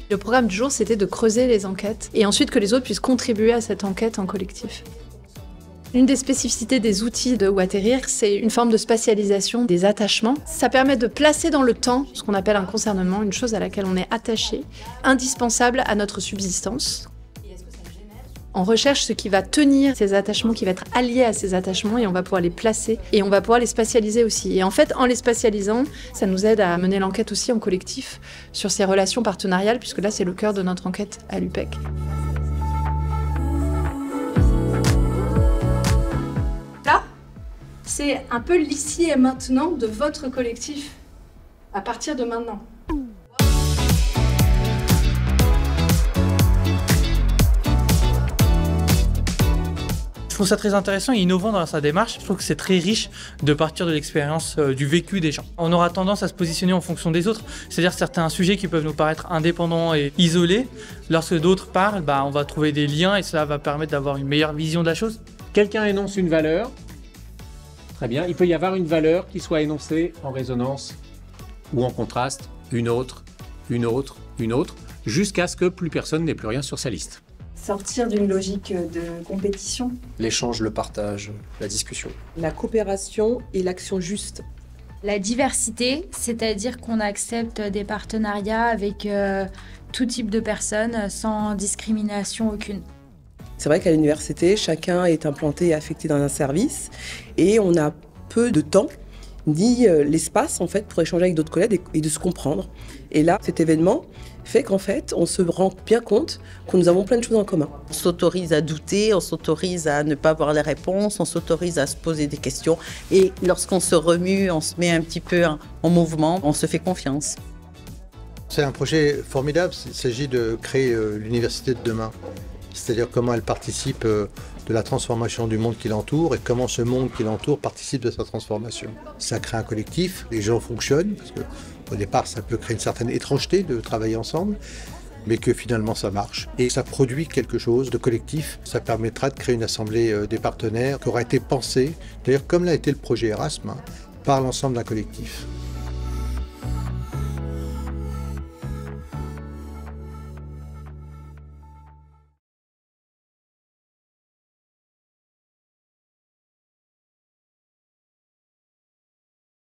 Le programme du jour, c'était de creuser les enquêtes et ensuite que les autres puissent contribuer à cette enquête en collectif. Une des spécificités des outils de Où atterrir, c'est une forme de spatialisation des attachements. Ça permet de placer dans le temps ce qu'on appelle un concernement, une chose à laquelle on est attaché, indispensable à notre subsistance. On recherche ce qui va tenir ces attachements, qui va être allié à ces attachements, et on va pouvoir les placer et on va pouvoir les spatialiser aussi. Et en fait, en les spatialisant, ça nous aide à mener l'enquête aussi en collectif sur ces relations partenariales, puisque là, c'est le cœur de notre enquête à l'UPEC. Là, c'est un peu l'ici et maintenant de votre collectif, à partir de maintenant. Je trouve ça très intéressant et innovant dans sa démarche. Je trouve que c'est très riche de partir de l'expérience du vécu des gens. On aura tendance à se positionner en fonction des autres, c'est-à-dire certains sujets qui peuvent nous paraître indépendants et isolés. Lorsque d'autres parlent, on va trouver des liens et cela va permettre d'avoir une meilleure vision de la chose. Quelqu'un énonce une valeur. Très bien. Il peut y avoir une valeur qui soit énoncée en résonance ou en contraste, une autre, jusqu'à ce que plus personne n'ait plus rien sur sa liste. Sortir d'une logique de compétition. L'échange, le partage, la discussion. La coopération et l'action juste. La diversité, c'est-à-dire qu'on accepte des partenariats avec tout type de personnes sans discrimination aucune. C'est vrai qu'à l'université, chacun est implanté et affecté dans un service et on a peu de temps ni l'espace en fait pour échanger avec d'autres collègues et de se comprendre. Et là, cet événement fait qu'en fait, on se rend bien compte que nous avons plein de choses en commun. On s'autorise à douter, on s'autorise à ne pas avoir les réponses, on s'autorise à se poser des questions. Et lorsqu'on se remue, on se met un petit peu en mouvement, on se fait confiance. C'est un projet formidable, il s'agit de créer l'université de demain. C'est-à-dire comment elle participe de la transformation du monde qui l'entoure et comment ce monde qui l'entoure participe de sa transformation. Ça crée un collectif, les gens fonctionnent, parce qu'au départ ça peut créer une certaine étrangeté de travailler ensemble, mais que finalement ça marche. Et ça produit quelque chose de collectif, ça permettra de créer une assemblée des partenaires qui aura été pensée, d'ailleurs comme l'a été le projet Erasme, par l'ensemble d'un collectif.